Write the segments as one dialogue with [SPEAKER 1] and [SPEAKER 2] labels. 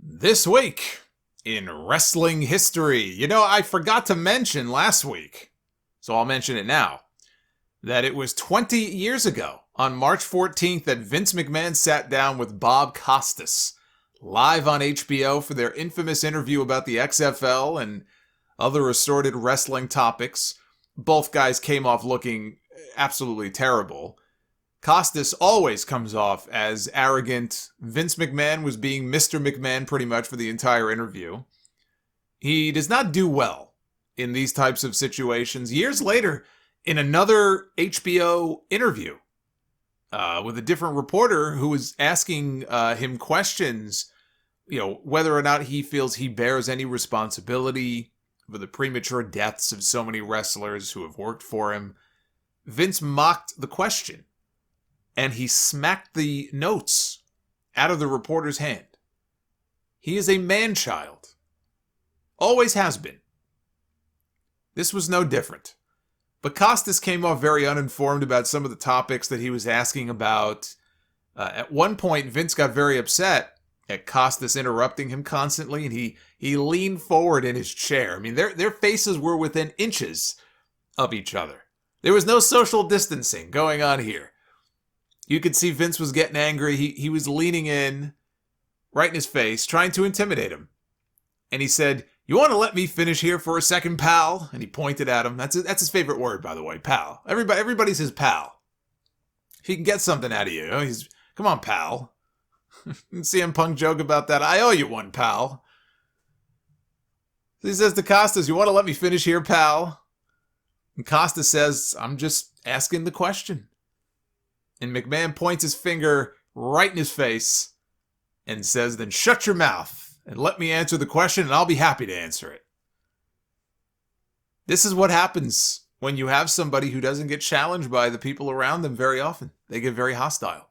[SPEAKER 1] This week in wrestling history. I forgot to mention last week, so I'll mention it now, that it was 20 years ago on March 14th that Vince McMahon sat down with Bob Costas live on HBO for their infamous interview about the XFL and other assorted wrestling topics. Both guys came off looking absolutely terrible. Costas always comes off as arrogant. Vince McMahon was being Mr. McMahon pretty much for the entire interview. He does not do well in these types of situations. Years later, in another HBO interview with a different reporter who was asking him questions, whether or not he feels he bears any responsibility for the premature deaths of so many wrestlers who have worked for him, Vince mocked the question. And he smacked the notes out of the reporter's hand. He is a man-child. Always has been. This was no different. But Costas came off very uninformed about some of the topics that he was asking about. At one point, Vince got very upset at Costas interrupting him constantly, and he leaned forward in his chair. I mean, their faces were within inches of each other. There was no social distancing going on here. You could see Vince was getting angry. He was leaning in, right in his face, trying to intimidate him. And he said, "You want to let me finish here for a second, pal?" And he pointed at him. That's his favorite word, by the way, pal. Everybody's his pal. If he can get something out of you, he's, "Come on, pal." CM Punk joke about that. "I owe you one, pal." So he says to Costas, "You want to let me finish here, pal?" And Costas says, "I'm just asking the question." And McMahon points his finger right in his face and says, "Then shut your mouth and let me answer the question, and I'll be happy to answer it." This is what happens when you have somebody who doesn't get challenged by the people around them very often. They get very hostile.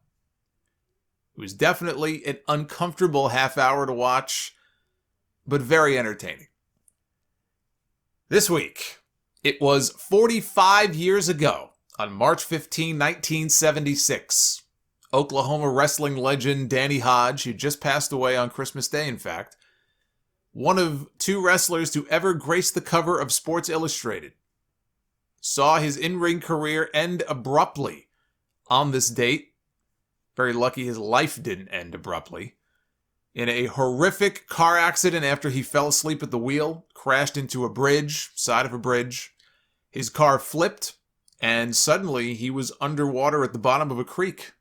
[SPEAKER 1] It was definitely an uncomfortable half hour to watch, but very entertaining. This week, it was 45 years ago. On March 15, 1976, Oklahoma wrestling legend Danny Hodge, who just passed away on Christmas Day, in fact, one of two wrestlers to ever grace the cover of Sports Illustrated, saw his in-ring career end abruptly on this date. Very lucky his life didn't end abruptly. In a horrific car accident after he fell asleep at the wheel, crashed into a bridge, side of a bridge. His car flipped, and suddenly he was underwater at the bottom of a creek,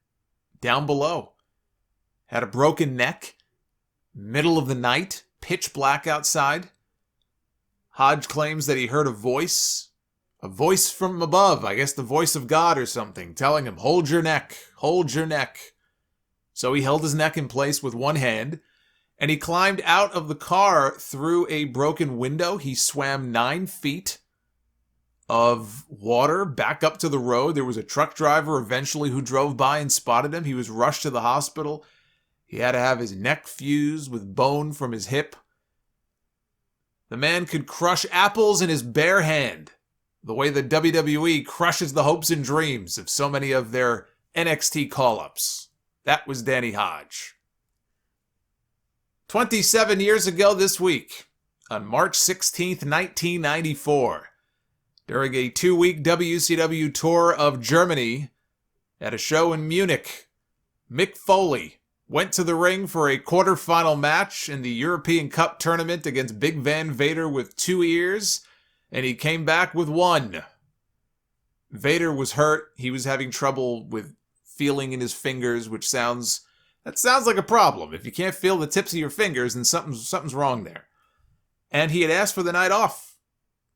[SPEAKER 1] down below. Had a broken neck, middle of the night, pitch black outside. Hodge claims that he heard a voice from above, I guess the voice of God or something, telling him, hold your neck. So he held his neck in place with one hand, and he climbed out of the car through a broken window. He swam 9 feet of water back up to the road. There was a truck driver eventually who drove by and spotted him. He was rushed to the hospital. He had to have his neck fused with bone from his hip. The man could crush apples in his bare hand, the way the WWE crushes the hopes and dreams of so many of their NXT call-ups. That was Danny Hodge. 27 years ago this week, on March 16th, 1994, during a 2-week WCW tour of Germany, at a show in Munich, Mick Foley went to the ring for a quarterfinal match in the European Cup tournament against Big Van Vader with 2 ears, and he came back with 1. Vader was hurt. He was having trouble with feeling in his fingers, that sounds like a problem. If you can't feel the tips of your fingers, then something's wrong there. And he had asked for the night off.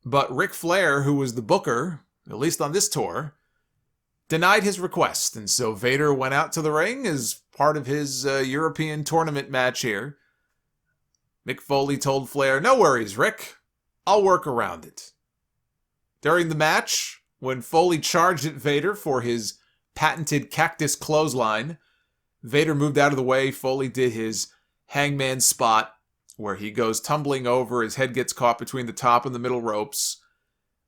[SPEAKER 1] But Ric Flair, who was the booker, at least on this tour, denied his request. And so Vader went out to the ring as part of his European tournament match here. Mick Foley told Flair, "No worries, Rick. I'll work around it." During the match, when Foley charged at Vader for his patented cactus clothesline, Vader moved out of the way. Foley did his hangman spot, where he goes tumbling over, his head gets caught between the top and the middle ropes.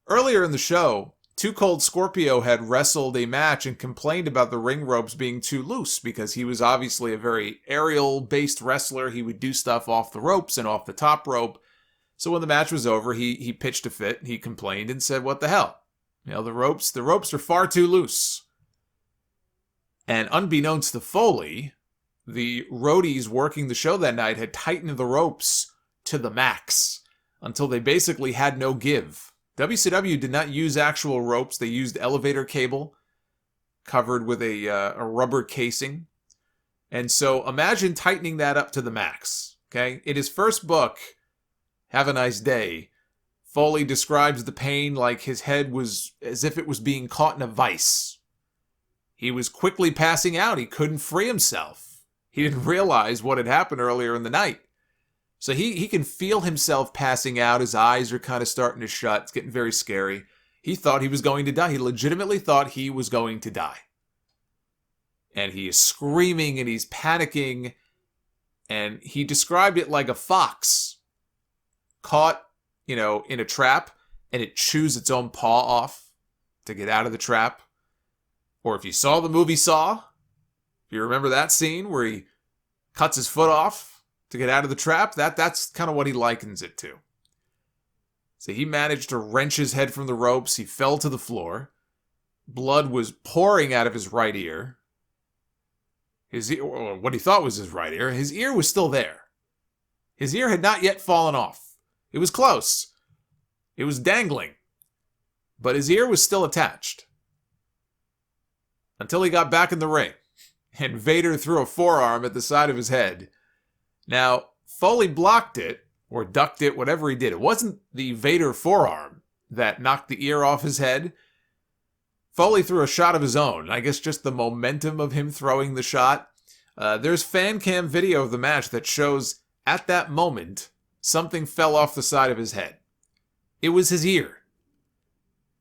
[SPEAKER 1] Earlier in the show, Too Cold Scorpio had wrestled a match and complained about the ring ropes being too loose because he was obviously a very aerial-based wrestler. He would do stuff off the ropes and off the top rope. So when the match was over, he pitched a fit. He complained and said, "What the hell? You know, the ropes are far too loose." And unbeknownst to Foley, the roadies working the show that night had tightened the ropes to the max until they basically had no give. WCW did not use actual ropes. They used elevator cable covered with a rubber casing. And so imagine tightening that up to the max. Okay? In his first book, Have a Nice Day, Foley describes the pain like his head was as if it was being caught in a vice. He was quickly passing out. He couldn't free himself. He didn't realize what had happened earlier in the night. So he can feel himself passing out. His eyes are kind of starting to shut. It's getting very scary. He thought he was going to die. He legitimately thought he was going to die. And he is screaming and he's panicking. And he described it like a fox caught, in a trap, and it chews its own paw off to get out of the trap. Or if you saw the movie Saw, if you remember that scene where he cuts his foot off to get out of the trap, that's kind of what he likens it to. So he managed to wrench his head from the ropes. He fell to the floor. Blood was pouring out of his right ear. His ear, or what he thought was his right ear, his ear was still there. His ear had not yet fallen off. It was close. It was dangling. But his ear was still attached. Until he got back in the ring. And Vader threw a forearm at the side of his head. Now, Foley blocked it, or ducked it, whatever he did. It wasn't the Vader forearm that knocked the ear off his head. Foley threw a shot of his own. I guess just the momentum of him throwing the shot. There's fan cam video of the match that shows, at that moment, something fell off the side of his head. It was his ear.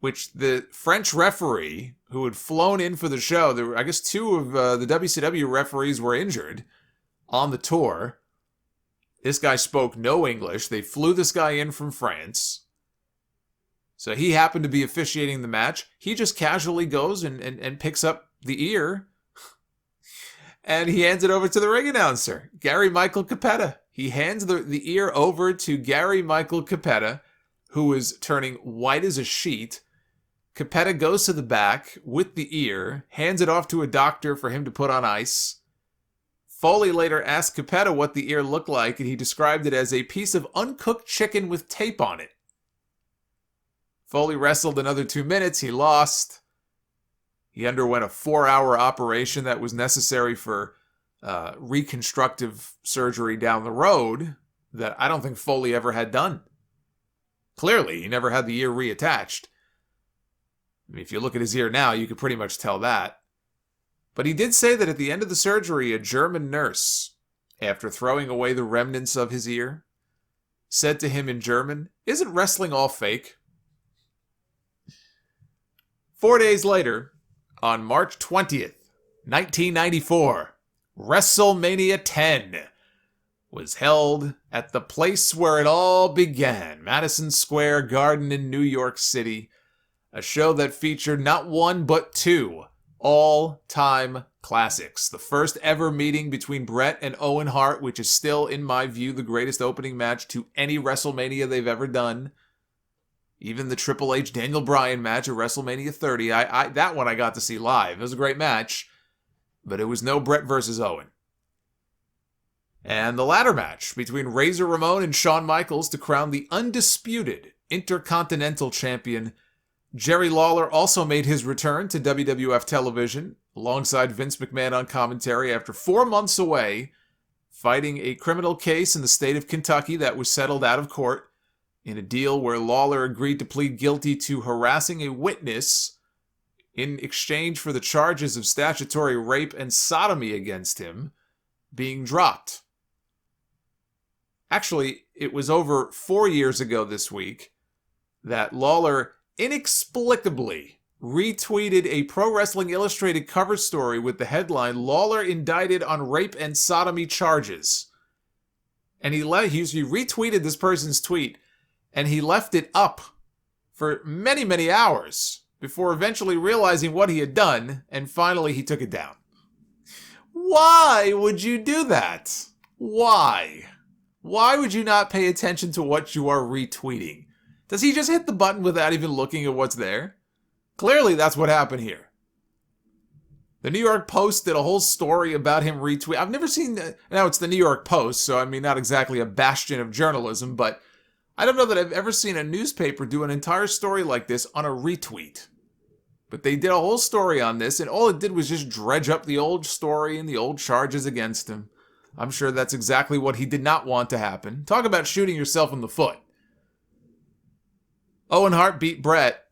[SPEAKER 1] Which the French referee, who had flown in for the show, there were, I guess two of the WCW referees were injured on the tour. This guy spoke no English. They flew this guy in from France. So he happened to be officiating the match. He just casually goes and picks up the ear. And he hands it over to the ring announcer, Gary Michael Capetta. He hands the ear over to Gary Michael Capetta, who is turning white as a sheet. Capetta goes to the back with the ear, hands it off to a doctor for him to put on ice. Foley later asked Capetta what the ear looked like, and he described it as a piece of uncooked chicken with tape on it. Foley wrestled another 2 minutes. He lost. He underwent a 4-hour operation that was necessary for reconstructive surgery down the road that I don't think Foley ever had done. Clearly, he never had the ear reattached. I mean, if you look at his ear now, you could pretty much tell that. But he did say that at the end of the surgery, a German nurse, after throwing away the remnants of his ear, said to him in German, "Isn't wrestling all fake?" 4 days later, on March 20th, 1994, WrestleMania X was held at the place where it all began, Madison Square Garden in New York City, a show that featured not one but two all-time classics. The first ever meeting between Bret and Owen Hart, which is still, in my view, the greatest opening match to any WrestleMania they've ever done. Even the Triple H Daniel Bryan match at WrestleMania 30, that one I got to see live. It was a great match, but it was no Bret versus Owen. And the ladder match between Razor Ramon and Shawn Michaels to crown the undisputed Intercontinental Champion. Jerry Lawler also made his return to WWF television alongside Vince McMahon on commentary after 4 months away, fighting a criminal case in the state of Kentucky that was settled out of court in a deal where Lawler agreed to plead guilty to harassing a witness in exchange for the charges of statutory rape and sodomy against him being dropped. Actually, it was over 4 years ago this week that Lawler inexplicably retweeted a Pro Wrestling Illustrated cover story with the headline, "Lawler indicted on rape and sodomy charges." And he retweeted this person's tweet, and he left it up for many, many hours before eventually realizing what he had done, and finally he took it down. Why would you do that? Why? Why would you not pay attention to what you are retweeting? Does he just hit the button without even looking at what's there? Clearly that's what happened here. The New York Post did a whole story about him retweet. I've never seen... Now, it's the New York Post, so I mean, not exactly a bastion of journalism, but I don't know that I've ever seen a newspaper do an entire story like this on a retweet. But they did a whole story on this, and all it did was just dredge up the old story and the old charges against him. I'm sure that's exactly what he did not want to happen. Talk about shooting yourself in the foot. Owen Hart beat Bret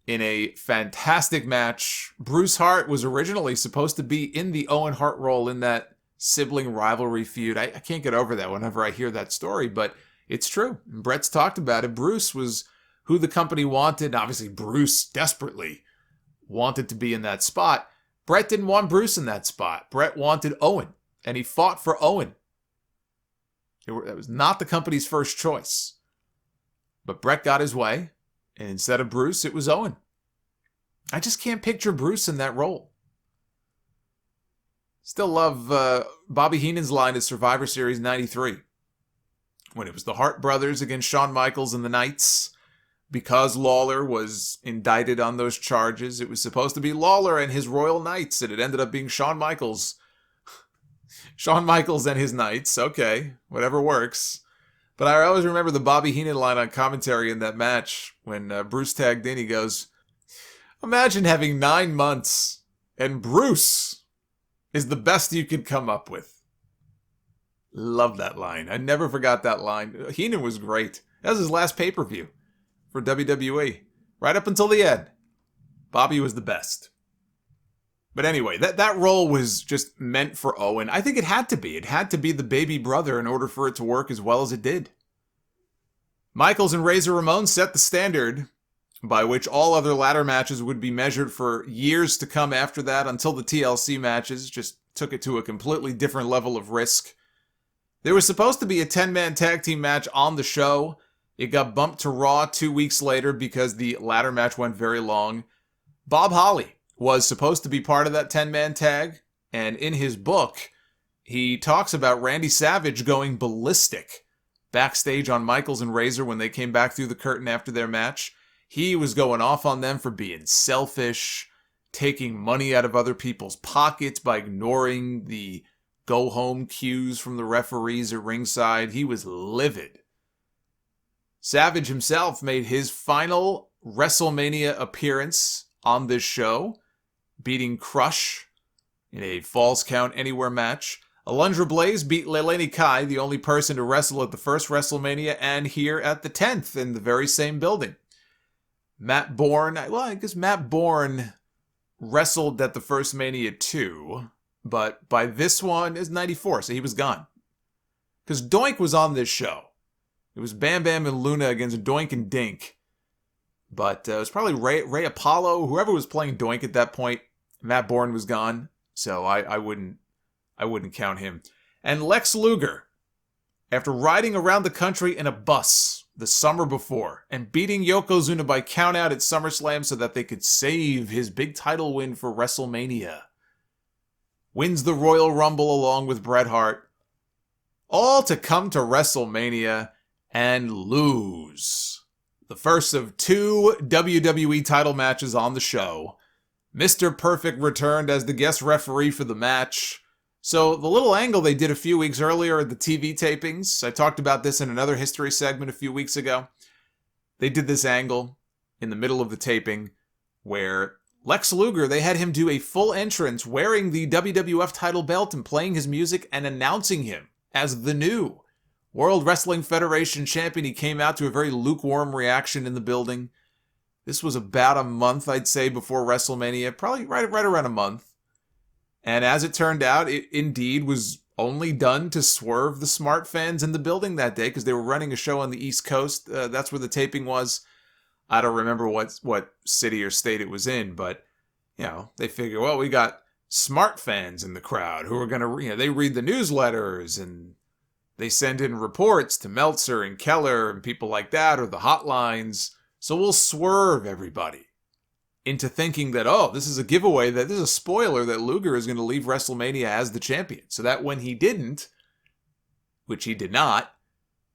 [SPEAKER 1] in a fantastic match. Bruce Hart was originally supposed to be in the Owen Hart role in that sibling rivalry feud. I can't get over that whenever I hear that story, but it's true. Bret's talked about it. Bruce was who the company wanted. Obviously, Bruce desperately wanted to be in that spot. Bret didn't want Bruce in that spot. Bret wanted Owen, and he fought for Owen. That was not the company's first choice. But Bret got his way, and instead of Bruce, it was Owen. I just can't picture Bruce in that role. Still love Bobby Heenan's line at Survivor Series 93. When it was the Hart brothers against Shawn Michaels and the Knights. Because Lawler was indicted on those charges, it was supposed to be Lawler and his Royal Knights, and it ended up being Shawn Michaels. Shawn Michaels and his Knights. Okay, whatever works. But I always remember the Bobby Heenan line on commentary in that match when Bruce tagged in. He goes, "Imagine having 9 months and Bruce is the best you could come up with." Love that line. I never forgot that line. Heenan was great. That was his last pay-per-view for WWE. Right up until the end. Bobby was the best. But anyway, that role was just meant for Owen. I think it had to be. It had to be the baby brother in order for it to work as well as it did. Michaels and Razor Ramon set the standard by which all other ladder matches would be measured for years to come after that, until the TLC matches just took it to a completely different level of risk. There was supposed to be a 10-man tag team match on the show. It got bumped to Raw 2 weeks later because the ladder match went very long. Bob Holly was supposed to be part of that 10-man tag, and in his book, he talks about Randy Savage going ballistic backstage on Michaels and Razor when they came back through the curtain after their match. He was going off on them for being selfish, taking money out of other people's pockets by ignoring the go-home cues from the referees at ringside. He was livid. Savage himself made his final WrestleMania appearance on this show, beating Crush in a Falls Count Anywhere match. Alundra Blaze beat Leilani Kai, the only person to wrestle at the first WrestleMania and here at the 10th in the very same building. Matt Bourne, I guess Matt Bourne wrestled at the first Mania too, but by this one is 94, so he was gone. Because Doink was on this show. It was Bam Bam and Luna against Doink and Dink. But it was probably Ray Apollo, whoever was playing Doink at that point. Matt Bourne was gone, so I wouldn't count him. And Lex Luger, after riding around the country in a bus the summer before and beating Yokozuna by countout at SummerSlam so that they could save his big title win for WrestleMania, wins the Royal Rumble along with Bret Hart, all to come to WrestleMania and lose. The first of 2 WWE title matches on the show. Mr. Perfect returned as the guest referee for the match. So the little angle they did a few weeks earlier at the TV tapings, I talked about this in another history segment a few weeks ago. They did this angle in the middle of the taping where Lex Luger, they had him do a full entrance wearing the WWF title belt and playing his music and announcing him as the new World Wrestling Federation champion. He came out to a very lukewarm reaction in the building. This was about a month, I'd say, before WrestleMania, probably right around a month. And as it turned out, it indeed was only done to swerve the smart fans in the building that day because they were running a show on the East Coast. That's where the taping was. I don't remember what city or state it was in, but they figure, well, we got smart fans in the crowd who are going to, they read the newsletters and they send in reports to Meltzer and Keller and people like that, or the hotlines. So we'll swerve everybody into thinking that, oh, this is a giveaway, that this is a spoiler that Luger is going to leave WrestleMania as the champion. So that when he didn't, which he did not,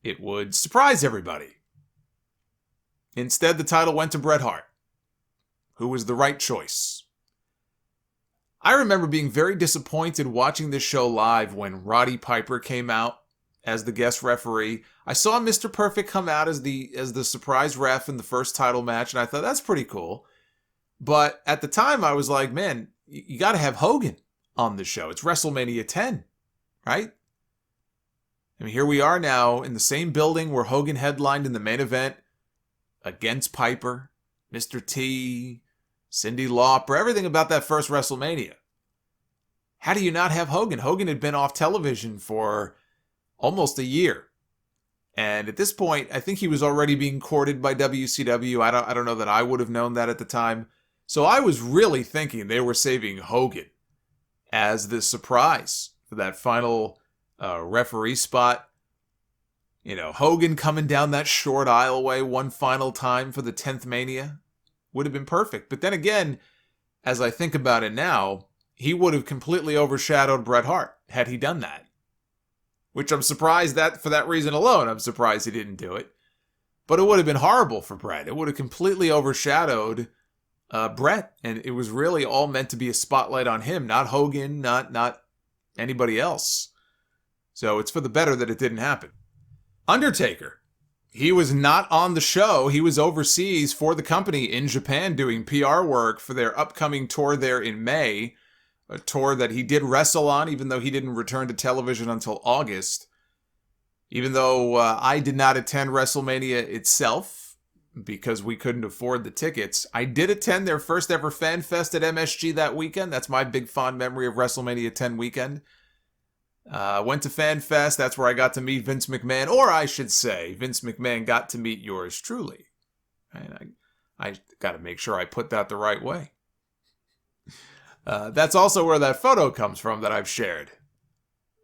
[SPEAKER 1] it would surprise everybody. Instead, the title went to Bret Hart, who was the right choice. I remember being very disappointed watching this show live when Roddy Piper came out as the guest referee. I saw Mr. Perfect come out as the surprise ref in the first title match, and I thought, that's pretty cool. But at the time, I was like, man, you got to have Hogan on the show. It's WrestleMania 10, right? I mean, here we are now in the same building where Hogan headlined in the main event against Piper, Mr. T, Cyndi Lauper, everything about that first WrestleMania. How do you not have Hogan? Hogan had been off television for almost a year. And at this point, I think he was already being courted by WCW. I don't know that I would have known that at the time. So I was really thinking they were saving Hogan as the surprise for that final referee spot. You know, Hogan coming down that short aisleway one final time for the 10th Mania would have been perfect. But then again, as I think about it now, he would have completely overshadowed Bret Hart had he done that. Which I'm surprised that, for that reason alone, I'm surprised he didn't do it. But it would have been horrible for Bret. It would have completely overshadowed Bret. And it was really all meant to be a spotlight on him, not Hogan, not anybody else. So it's for the better that it didn't happen. Undertaker. He was not on the show. He was overseas for the company in Japan doing PR work for their upcoming tour there in May. A tour that he did wrestle on, even though he didn't return to television until August. Even though I did not attend WrestleMania itself, because we couldn't afford the tickets, I did attend their first ever Fan Fest at MSG that weekend. That's my big fond memory of WrestleMania 10 weekend. Went to Fan Fest. That's where I got to meet Vince McMahon. Or I should say, Vince McMahon got to meet yours truly. And I got to make sure I put that the right way. That's also where that photo comes from that I've shared.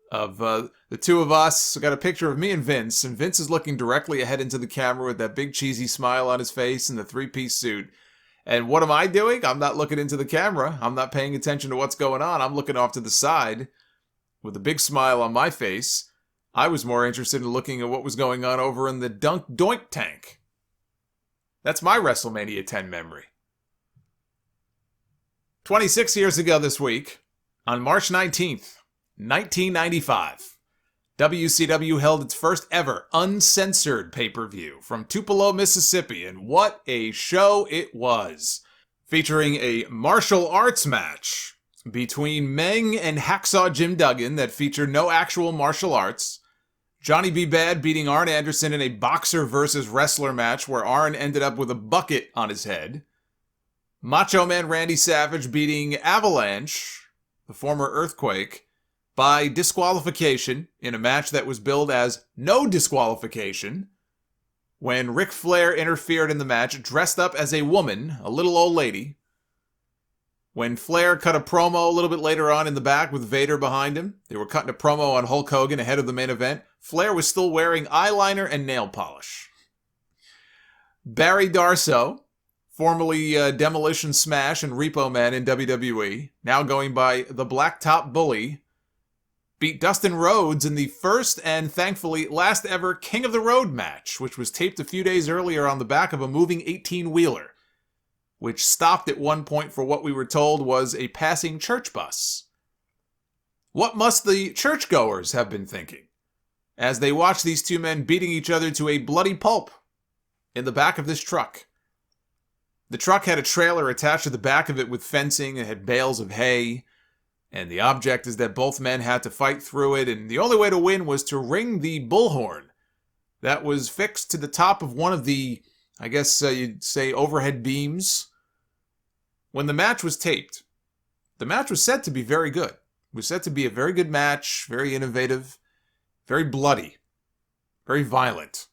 [SPEAKER 1] Of the two of us. I got a picture of me and Vince is looking directly ahead into the camera with that big cheesy smile on his face and the three-piece suit. And what am I doing? I'm not looking into the camera. I'm not paying attention to what's going on. I'm looking off to the side with a big smile on my face. I was more interested in looking at what was going on over in the Dunk Doink tank. That's my WrestleMania 10 memory. 26 years ago this week, on March 19th, 1995, WCW held its first ever uncensored pay-per-view from Tupelo, Mississippi, and what a show it was. Featuring a martial arts match between Meng and Hacksaw Jim Duggan that featured no actual martial arts, Johnny B. Bad beating Arn Anderson in a boxer versus wrestler match where Arn ended up with a bucket on his head, Macho Man Randy Savage beating Avalanche, the former Earthquake, by disqualification in a match that was billed as no disqualification, when Ric Flair interfered in the match dressed up as a woman, a little old lady. When Flair cut a promo a little bit later on in the back with Vader behind him, they were cutting a promo on Hulk Hogan ahead of the main event. Flair was still wearing eyeliner and nail polish. Barry Darsow, formerly Demolition Smash and Repo Man in WWE, now going by the Blacktop Bully, beat Dustin Rhodes in the first and thankfully last ever King of the Road match, which was taped a few days earlier on the back of a moving 18-wheeler, which stopped at one point for what we were told was a passing church bus. What must the churchgoers have been thinking as they watched these two men beating each other to a bloody pulp in the back of this truck? The truck had a trailer attached to the back of it with fencing and had bales of hay. And the object is that both men had to fight through it, and the only way to win was to ring the bullhorn that was fixed to the top of one of the, I guess you'd say, overhead beams. When the match was taped, the match was said to be very good. It was said to be a very good match, very innovative, very bloody, very violent.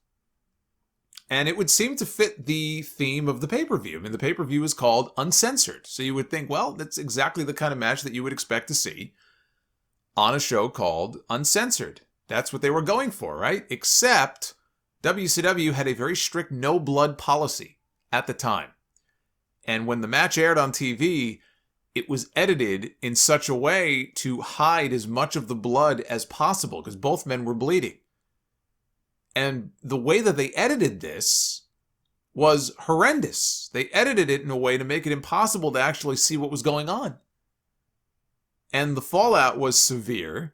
[SPEAKER 1] And it would seem to fit the theme of the pay-per-view. I mean, the pay-per-view is called Uncensored. So you would think, well, that's exactly the kind of match that you would expect to see on a show called Uncensored. That's what they were going for, right? Except WCW had a very strict no-blood policy at the time. And when the match aired on TV, it was edited in such a way to hide as much of the blood as possible because both men were bleeding. And the way that they edited this was horrendous. They edited it in a way to make it impossible to actually see what was going on. And the fallout was severe.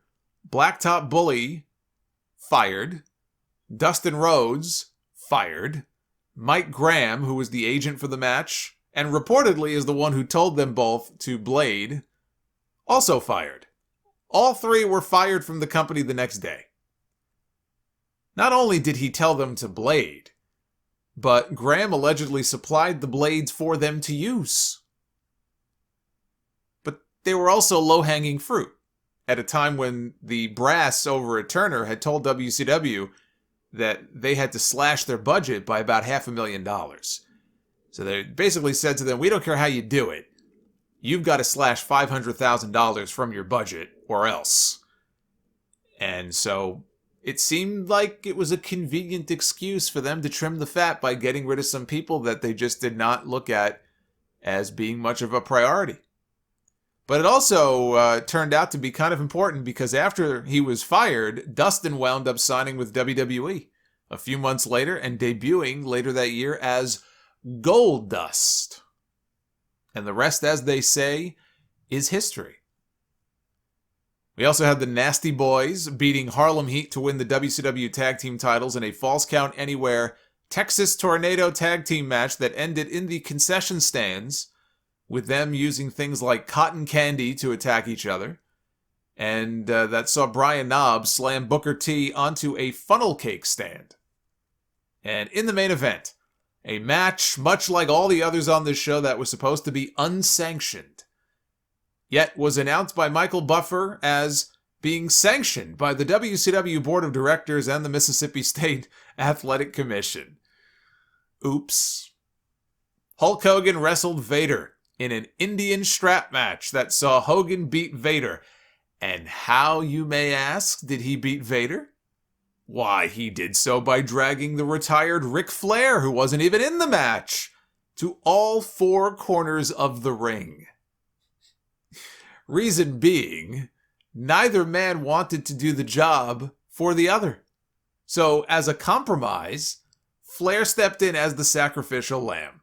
[SPEAKER 1] Blacktop Bully fired. Dustin Rhodes fired. Mike Graham, who was the agent for the match, and reportedly is the one who told them both to blade, also fired. All three were fired from the company the next day. Not only did he tell them to blade, but Graham allegedly supplied the blades for them to use. But they were also low-hanging fruit at a time when the brass over at Turner had told WCW that they had to slash their budget by about $500,000. So they basically said to them, we don't care how you do it. You've got to slash $500,000 from your budget or else. And so it seemed like it was a convenient excuse for them to trim the fat by getting rid of some people that they just did not look at as being much of a priority. But it also turned out to be kind of important because after he was fired, Dustin wound up signing with WWE a few months later and debuting later that year as Goldust. And the rest, as they say, is history. We also had the Nasty Boys beating Harlem Heat to win the WCW Tag Team titles in a Falls Count Anywhere Texas Tornado Tag Team match that ended in the concession stands, with them using things like cotton candy to attack each other. And that saw Brian Knobbs slam Booker T onto a funnel cake stand. And in the main event, a match much like all the others on this show that was supposed to be unsanctioned, yet was announced by Michael Buffer as being sanctioned by the WCW Board of Directors and the Mississippi State Athletic Commission. Oops. Hulk Hogan wrestled Vader in an Indian strap match that saw Hogan beat Vader. And how, you may ask, did he beat Vader? Why, he did so by dragging the retired Ric Flair, who wasn't even in the match, to all four corners of the ring. Reason being, neither man wanted to do the job for the other. So, as a compromise, Flair stepped in as the sacrificial lamb,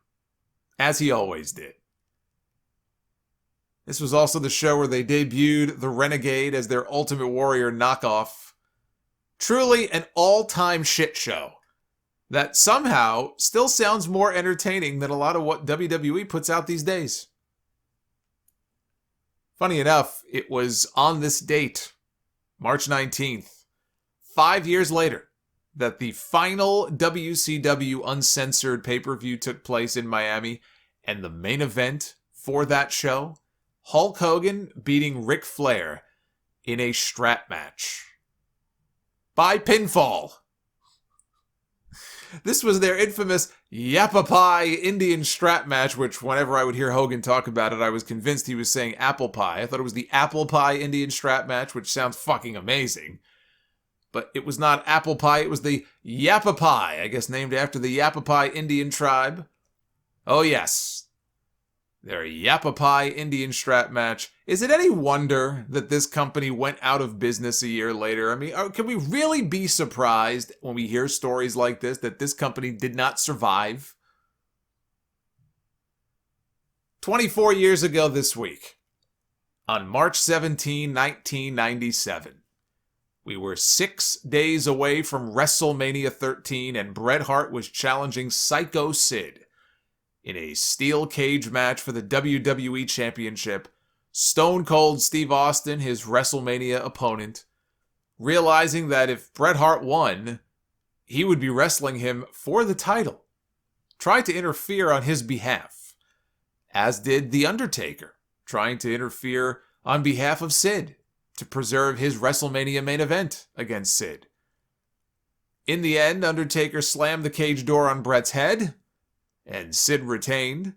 [SPEAKER 1] as he always did. This was also the show where they debuted the Renegade as their Ultimate Warrior knockoff. Truly an all-time shit show that somehow still sounds more entertaining than a lot of what WWE puts out these days. Funny enough, it was on this date, March 19th, 5 years later, that the final WCW Uncensored pay-per-view took place in Miami, and the main event for that show, Hulk Hogan beating Ric Flair in a strap match. By pinfall. This was their infamous Yappa Pie Indian strap match, which whenever I would hear Hogan talk about it, I was convinced he was saying apple pie. I thought it was the Apple Pie Indian strap match, which sounds fucking amazing. But it was not apple pie, it was the Yappa Pie, I guess named after the Yappa Pie Indian tribe. Oh yes, their Yappa Pie Indian strap match. Is it any wonder that this company went out of business a year later? I mean, can we really be surprised when we hear stories like this, that this company did not survive? 24 years ago this week, on March 17, 1997, we were 6 days away from WrestleMania 13, and Bret Hart was challenging Psycho Sid in a steel cage match for the WWE Championship. Stone Cold Steve Austin, his WrestleMania opponent, realizing that if Bret Hart won, he would be wrestling him for the title, tried to interfere on his behalf, as did The Undertaker, trying to interfere on behalf of Sid to preserve his WrestleMania main event against Sid. In the end, Undertaker slammed the cage door on Bret's head, and Sid retained.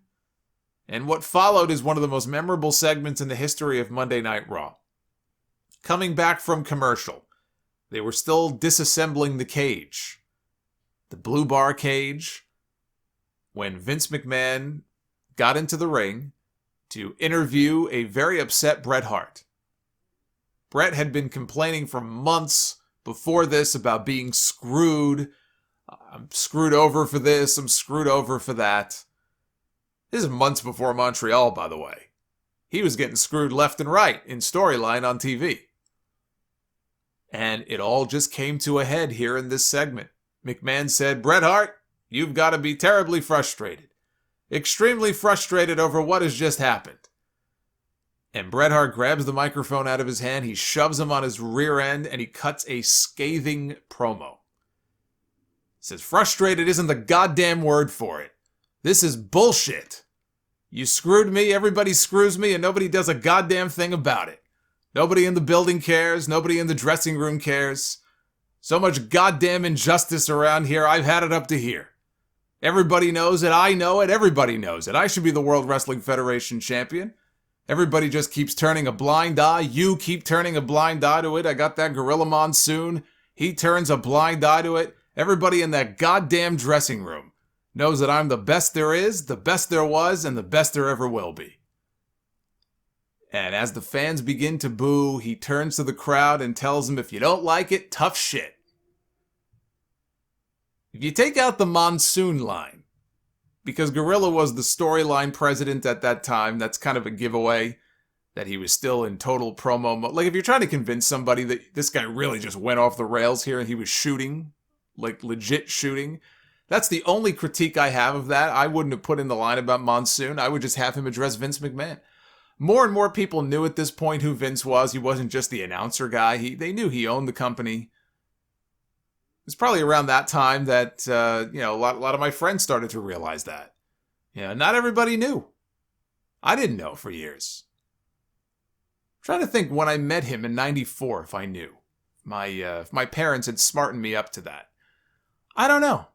[SPEAKER 1] And what followed is one of the most memorable segments in the history of Monday Night Raw. Coming back from commercial, they were still disassembling the cage, the blue bar cage, when Vince McMahon got into the ring to interview a very upset Bret Hart. Bret had been complaining for months before this about being screwed. I'm screwed over for this, I'm screwed over for that. This is months before Montreal, by the way. He was getting screwed left and right in storyline on TV. And it all just came to a head here in this segment. McMahon said, Bret Hart, you've got to be terribly frustrated. Extremely frustrated over what has just happened. And Bret Hart grabs the microphone out of his hand, he shoves him on his rear end, and he cuts a scathing promo. He says, frustrated isn't the goddamn word for it. This is bullshit. You screwed me, everybody screws me, and nobody does a goddamn thing about it. Nobody in the building cares, nobody in the dressing room cares. So much goddamn injustice around here, I've had it up to here. Everybody knows it, I know it, everybody knows it. I should be the World Wrestling Federation champion. Everybody just keeps turning a blind eye. You keep turning a blind eye to it. I got that Gorilla Monsoon. He turns a blind eye to it. Everybody in that goddamn dressing room knows that I'm the best there is, the best there was, and the best there ever will be. And as the fans begin to boo, he turns to the crowd and tells them, if you don't like it, tough shit. If you take out the Monsoon line, because Gorilla was the storyline president at that time, that's kind of a giveaway that he was still in total promo mode. Like, if you're trying to convince somebody that this guy really just went off the rails here and he was shooting, like legit shooting, that's the only critique I have of that. I wouldn't have put in the line about Monsoon. I would just have him address Vince McMahon. More and more people knew at this point who Vince was. He wasn't just the announcer guy. They knew he owned the company. It was probably around that time that, a lot of my friends started to realize that. Not everybody knew. I didn't know for years. I'm trying to think when I met him in '94, if I knew. If my parents had smartened me up to that. I don't know.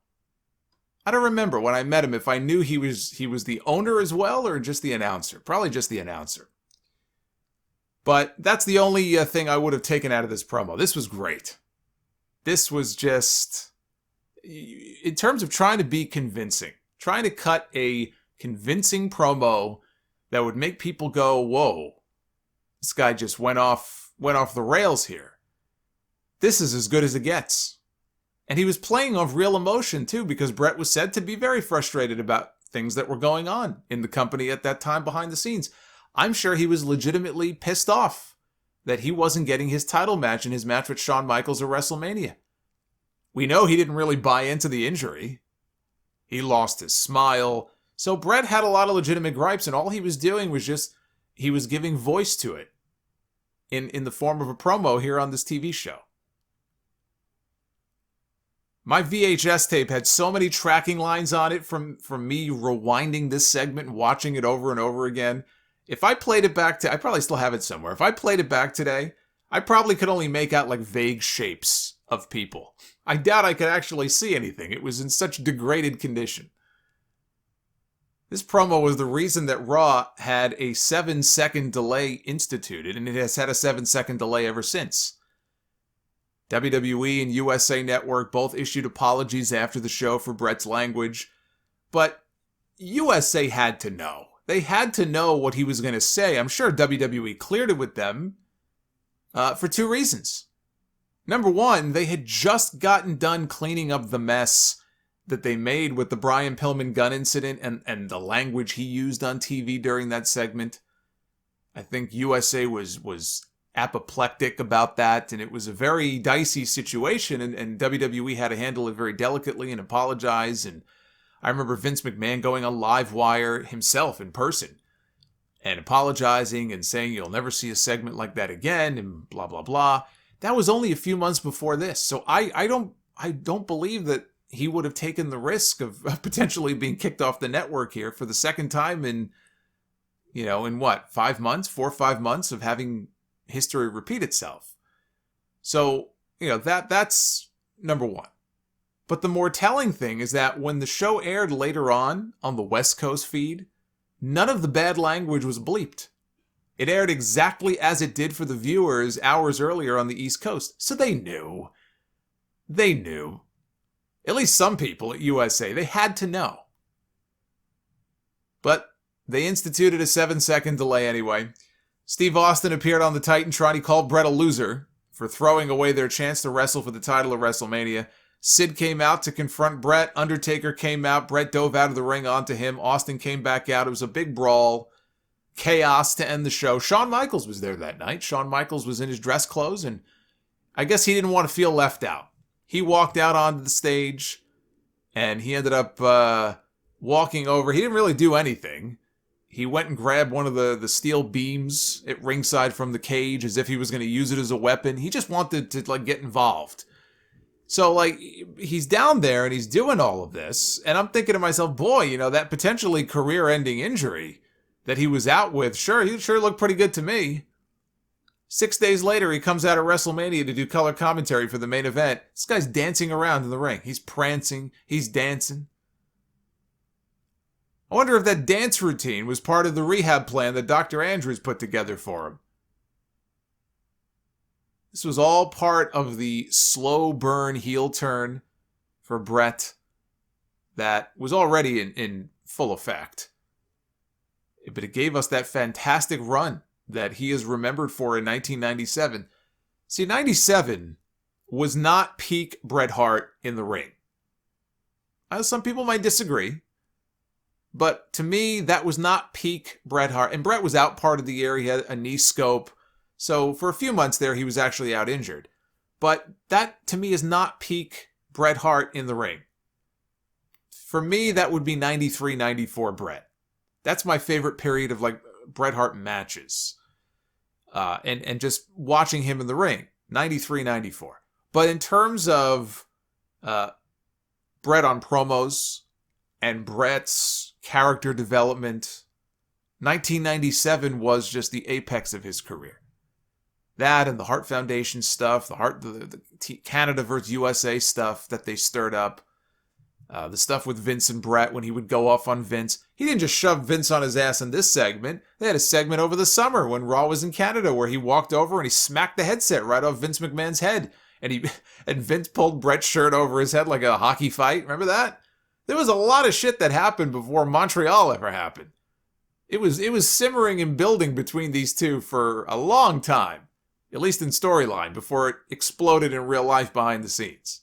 [SPEAKER 1] I don't remember when I met him if I knew he was the owner as well or just the announcer. Probably just the announcer. But that's the only thing I would have taken out of this promo. This was great. This was just, in terms of trying to be convincing, trying to cut a convincing promo that would make people go, whoa, this guy just went off the rails here. This is as good as it gets. And he was playing off real emotion too, because Bret was said to be very frustrated about things that were going on in the company at that time behind the scenes. I'm sure he was legitimately pissed off that he wasn't getting his title match in his match with Shawn Michaels at WrestleMania. We know he didn't really buy into the injury. He lost his smile. So Bret had a lot of legitimate gripes, and all he was doing was he was giving voice to it in the form of a promo here on this TV show. My VHS tape had so many tracking lines on it from me rewinding this segment and watching it over and over again. If I played it back I probably still have it somewhere. If I played it back today, I probably could only make out like vague shapes of people. I doubt I could actually see anything. It was in such degraded condition. This promo was the reason that Raw had a 7-second delay instituted, and it has had a 7-second delay ever since. WWE and USA Network both issued apologies after the show for Bret's language, but USA had to know. They had to know what he was going to say. I'm sure WWE cleared it with them for two reasons. Number one, they had just gotten done cleaning up the mess that they made with the Brian Pillman gun incident and the language he used on TV during that segment. I think USA was apoplectic about that, and it was a very dicey situation, and WWE had to handle it very delicately and apologize. And I remember Vince McMahon going on Live Wire himself in person and apologizing and saying you'll never see a segment like that again and blah, blah, blah. That was only a few months before this. So I don't believe that he would have taken the risk of potentially being kicked off the network here for the second time in 5 months, 4 or 5 months of having history repeat itself. So, that's number one. But the more telling thing is that when the show aired later on the West Coast feed, none of the bad language was bleeped. It aired exactly as it did for the viewers hours earlier on the East Coast. So they knew. They knew. At least some people at USA, they had to know. But They instituted a 7-second delay anyway. Steve Austin appeared on the Titantron. He called Bret a loser for throwing away their chance to wrestle for the title of WrestleMania. Sid came out to confront Bret. Undertaker came out. Bret dove out of the ring onto him. Austin came back out. It was a big brawl. Chaos to end the show. Shawn Michaels was there that night. Shawn Michaels was in his dress clothes, and I guess he didn't want to feel left out. He walked out onto the stage, and he ended up walking over. He didn't really do anything. He went and grabbed one of the steel beams at ringside from the cage as if he was going to use it as a weapon. He just wanted to get involved. So he's down there and he's doing all of this, and I'm thinking to myself, boy, that potentially career-ending injury that he was out with, he sure looked pretty good to me. 6 days later, he comes out at WrestleMania to do color commentary for the main event. This guy's dancing around in the ring. He's prancing. He's dancing. I wonder if that dance routine was part of the rehab plan that Dr. Andrews put together for him. This was all part of the slow burn heel turn for Bret that was already in full effect. But it gave us that fantastic run that he is remembered for in 1997. See, 97 was not peak Bret Hart in the ring. Some people might disagree, but to me, that was not peak Bret Hart. And Bret was out part of the year. He had a knee scope. So for a few months there, he was actually out injured. But that, to me, is not peak Bret Hart in the ring. For me, that would be 93, 94 Bret. That's my favorite period of Bret Hart matches. And just watching him in the ring, 93, 94. But in terms of Bret on promos and Bret's character development, 1997 was just the apex of his career. That and the Hart Foundation stuff, the Canada versus USA stuff that they stirred up. The stuff with Vince and Bret when he would go off on Vince. He didn't just shove Vince on his ass in this segment. They had a segment over the summer when Raw was in Canada where he walked over and he smacked the headset right off Vince McMahon's head. And Vince pulled Bret's shirt over his head like a hockey fight. Remember that? There was a lot of shit that happened before Montreal ever happened. It was simmering and building between these two for a long time. At least in storyline, before it exploded in real life behind the scenes.